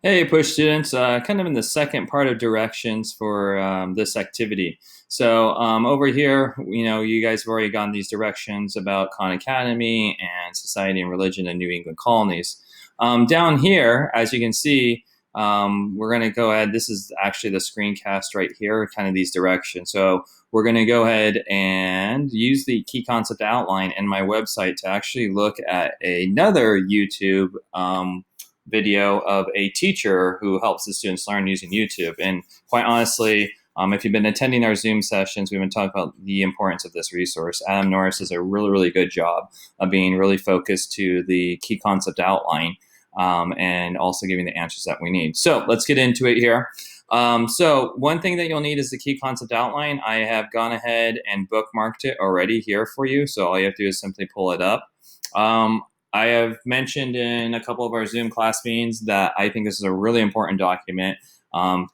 Hey, push students, kind of in the second part of directions for this activity. So over here, you guys have already gotten these directions about Khan Academy and society and religion in New England colonies. Down here, as you can see, we're going to go ahead. This is actually the screencast right here, kind of these directions. So we're going to go ahead and use the key concept outline in my website to actually look at another YouTube video of a teacher who helps the students learn using YouTube. And quite honestly, if you've been attending our Zoom sessions, we've been talking about the importance of this resource. Adam Norris does a really, really good job of being really focused to the key concept outline and also giving the answers that we need. So let's get into it here. So one thing that you'll need is the key concept outline. I have gone ahead and bookmarked it already here for you. So all you have to do is simply pull it up. I have mentioned in a couple of our Zoom class meetings that I think this is a really important document.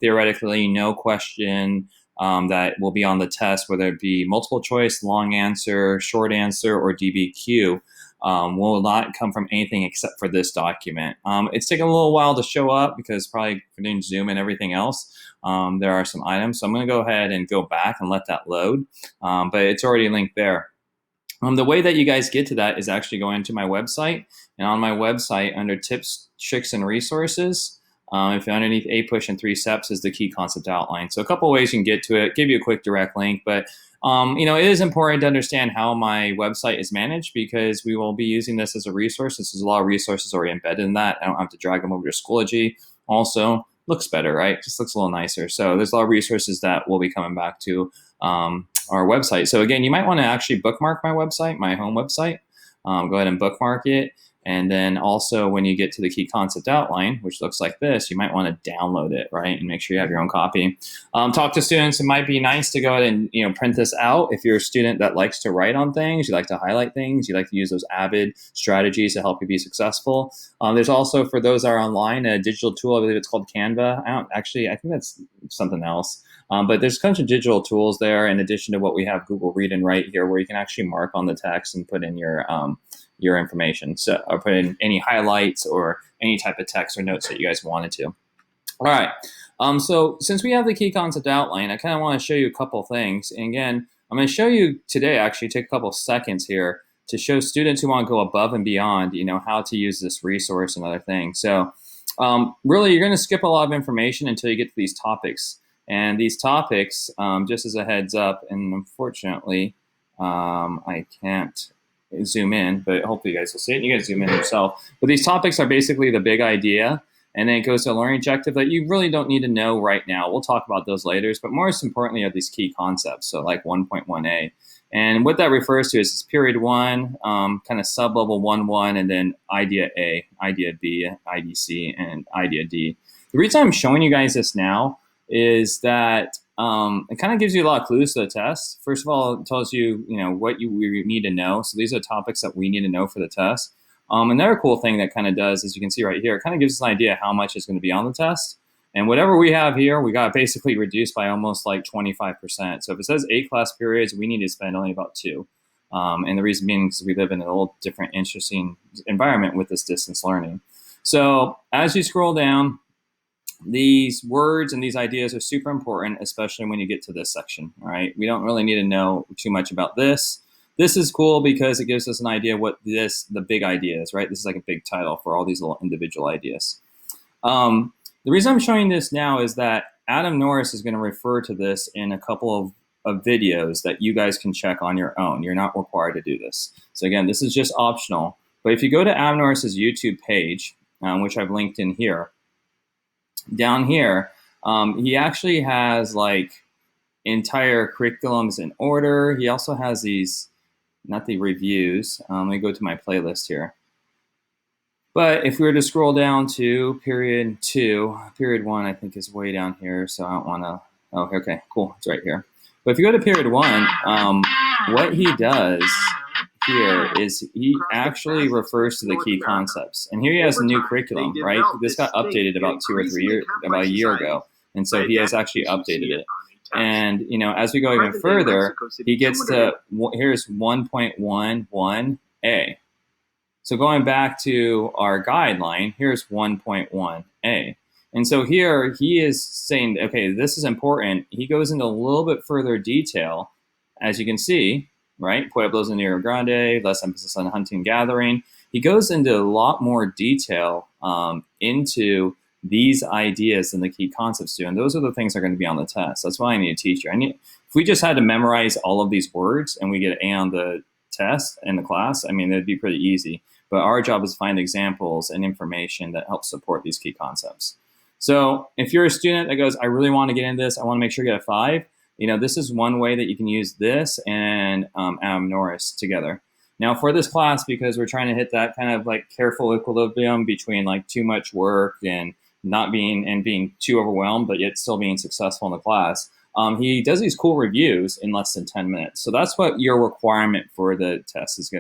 Theoretically, no question that will be on the test, whether it be multiple choice, long answer, short answer, or DBQ, will not come from anything except for this document. It's taken a little while to show up because probably for doing Zoom and everything else, there are some items. So I'm going to go ahead and go back and let that load, but it's already linked there. The way that you guys get to that is actually going to my website. And on my website, under tips, tricks, and resources, if underneath A push and 3 steps is the key concept outline. So a couple ways you can get to it. Give you a quick direct link, but it is important to understand how my website is managed because we will be using this as a resource. This is a lot of resources already embedded in that. I don't have to drag them over to Schoology. Also, looks better, right? Just looks a little nicer. So there's a lot of resources that we'll be coming back to our website. So again, you might want to actually bookmark my website, my home website. Go ahead and bookmark it. And then also when you get to the key concept outline, which looks like this, you might want to download it, right? And make sure you have your own copy. Talk to students. It might be nice to go ahead and print this out. If you're a student that likes to write on things, you like to highlight things, you like to use those Avid strategies to help you be successful. There's also, for those that are online, a digital tool. I believe it's called Canva. I think that's something else. But there's a bunch of digital tools there in addition to what we have Google Read and Write here, where you can actually mark on the text and put in your information. So or put in any highlights or any type of text or notes that you guys wanted to. All right. So since we have the key concept outline, I kind of want to show you a couple things. And again, I'm going to show you today, actually take a couple seconds here to show students who want to go above and beyond, how to use this resource and other things. So really, you're going to skip a lot of information until you get to these topics. And these topics, just as a heads up, and unfortunately, I can't zoom in, but hopefully you guys will see it. You guys zoom in yourself. But these topics are basically the big idea, and then it goes to a learning objective that you really don't need to know right now. We'll talk about those later, but most importantly are these key concepts, so like 1.1a. And what that refers to is period 1, kind of sub-level 1.1, and then idea A, idea B, idea C, and idea D. The reason I'm showing you guys this now is that it kind of gives you a lot of clues to the test. First of all, it tells you, what we need to know. So these are topics that we need to know for the test. Another cool thing that kind of does, as you can see right here, it kind of gives us an idea how much is going to be on the test. And whatever we have here, we got basically reduced by almost like 25%. So if it says 8 class periods, we need to spend only about 2. And the reason being is we live in a little different, interesting environment with this distance learning. So as you scroll down, these words and these ideas are super important, especially when you get to this section, all right? We don't really need to know too much about this. This is cool because it gives us an idea what the big idea is, right? This is like a big title for all these little individual ideas. The reason I'm showing this now is that Adam Norris is going to refer to this in a couple of videos that you guys can check on your own. You're not required to do this. So again, this is just optional. But if you go to Adam Norris's YouTube page, which I've linked in here, down here, he actually has like entire curriculums in order. He also has these, not the reviews. Let me go to my playlist here. But if we were to scroll down to period 2, period 1, I think is way down here. So I don't want to, oh, okay, cool, it's right here. But if you go to period 1, what he does here is he actually refers to the key concepts. And here he has a new curriculum, right? This got updated about 2 or 3 years, about a year ago. And so he has actually updated it. And, as we go even further, he gets to, here's 1.11a. So going back to our guideline, here's 1.1a. And so here he is saying, okay, this is important. He goes into a little bit further detail, as you can see, right? Pueblos in Rio Grande, less emphasis on hunting and gathering. He goes into a lot more detail into these ideas and the key concepts do. And those are the things that are going to be on the test. That's why I need a teacher. If we just had to memorize all of these words and we get an A on the test in the class, I mean, it'd be pretty easy. But our job is to find examples and information that helps support these key concepts. So if you're a student that goes, I really want to get into this, I want to make sure you get a 5, this is one way that you can use this and Norris together. Now for this class, because we're trying to hit that kind of like careful equilibrium between like too much work and not being too overwhelmed, but yet still being successful in the class, he does these cool reviews in less than 10 minutes. So that's what your requirement for the test is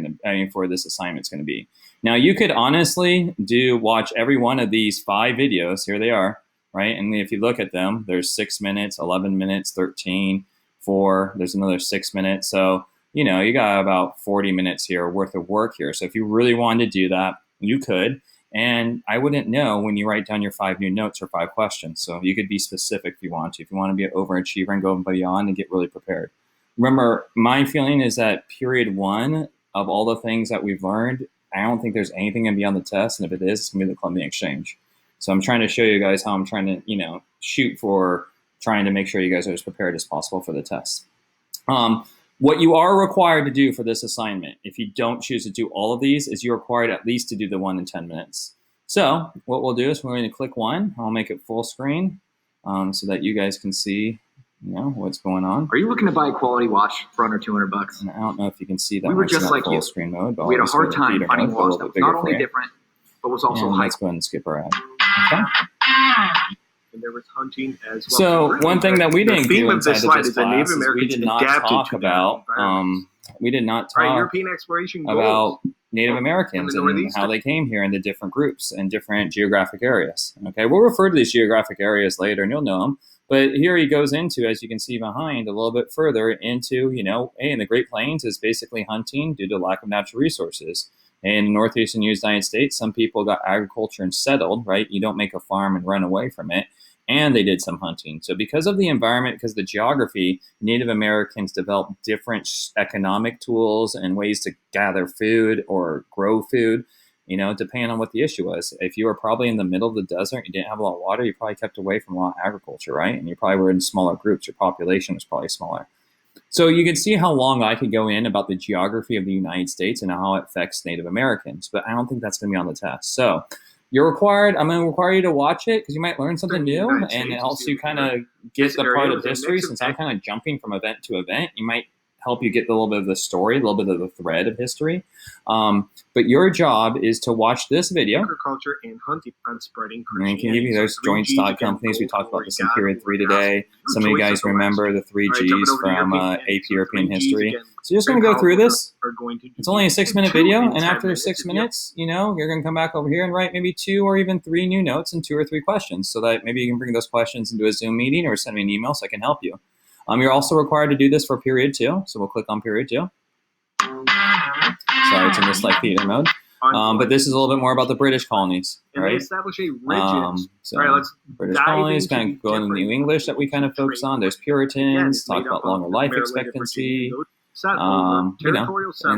for this assignment is going to be. Now you could honestly watch every one of these 5 videos. Here they are, right? And if you look at them, there's 6 minutes, 11 minutes, 13, 4, there's another 6 minutes. So, you got about 40 minutes here worth of work here. So if you really wanted to do that, you could. And I wouldn't know when you write down your 5 new notes or 5 questions. So you could be specific if you want to. If you want to be an overachiever and go beyond and get really prepared. Remember, my feeling is that period 1 of all the things that we've learned, I don't think there's anything going to be on the test. And if it is, it's going to be the Columbian Exchange. So I'm trying to show you guys how I'm trying to, shoot for trying to make sure you guys are as prepared as possible for the test. What you are required to do for this assignment, if you don't choose to do all of these, is you're required at least to do the 1 in 10 minutes. So what we'll do is we're going to click 1. I'll make it full screen so that you guys can see, what's going on. Are you looking to buy a quality watch for under $200? And I don't know if you can see that. We were just like full you. screen mode, but we had a hard time finding a watch that was not only different, but was also high. Let's go ahead and skip our ad. Okay. And there was hunting as well. So one thing that we didn't do inside of this class is we did not talk about European exploration goals about Native Americans and how they came here in the different groups and different geographic areas. Okay, we'll refer to these geographic areas later and you'll know them. But here he goes into, as you can see behind, a little bit further into, hey, in the Great Plains is basically hunting due to lack of natural resources. In the northeastern United States, some people got agriculture and settled, right? You don't make a farm and run away from it. And they did some hunting. So because of the environment, because of the geography, Native Americans developed different economic tools and ways to gather food or grow food, depending on what the issue was. If you were probably in the middle of the desert, you didn't have a lot of water, you probably kept away from a lot of agriculture, right? And you probably were in smaller groups. Your population was probably smaller. So you can see how long I could go in about the geography of the United States and how it affects Native Americans, but I don't think that's going to be on the test. So I'm going to require you to watch it because you might learn something new and it helps you kind of get the part of history. Since I'm kind of jumping from event to event, you might help you get a little bit of the story, a little bit of the thread of history. But your job is to watch this video. Agriculture and hunting on spreading Christianity. And can give you those joint stock companies. We talked about this in period 3 today. Some of you guys remember the 3 Gs from AP European history. So you're just going to go through this. It's only a 6-minute video. And after 6 minutes, you're going to come back over here and write maybe 2 or even 3 new notes and 2 or 3 questions so that maybe you can bring those questions into a Zoom meeting or send me an email so I can help you. You're also required to do this for period 2. So we'll click on period 2. Sorry, it's in this like theater mode. But this is a little bit more about the British colonies, right? And they establish a rigid, British colonies kind of go into New English that we kind of focus on. There's Puritans, talk about longer life expectancy, and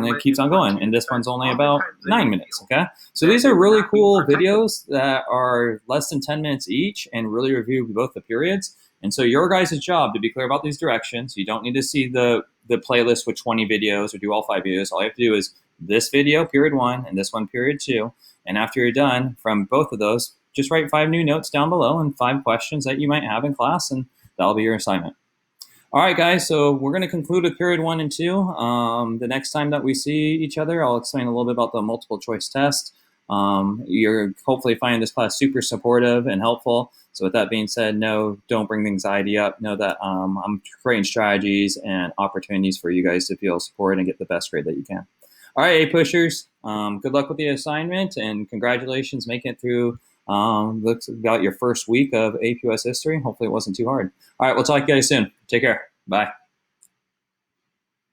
it keeps on going. And this one's only about 9 minutes, okay? So these are really cool videos that are less than 10 minutes each and really review both the periods. And so your guys' job to be clear about these directions. You don't need to see the playlist with 20 videos or do all 5 videos. All you have to do is this video, period 1, and this one, period 2. And after you're done from both of those, just write 5 new notes down below and 5 questions that you might have in class, and that'll be your assignment. All right, guys, so we're going to conclude with period 1 and 2. The next time that we see each other, I'll explain a little bit about the multiple choice test. You're hopefully finding this class super supportive and helpful. So with that being said, no, don't bring the anxiety up. Know that I'm creating strategies and opportunities for you guys to feel supported and get the best grade that you can. All right, A pushers, good luck with the assignment and congratulations making it through. Looks about your first week of AP US history. Hopefully it wasn't too hard. All right, we'll talk to you guys soon. Take care. Bye.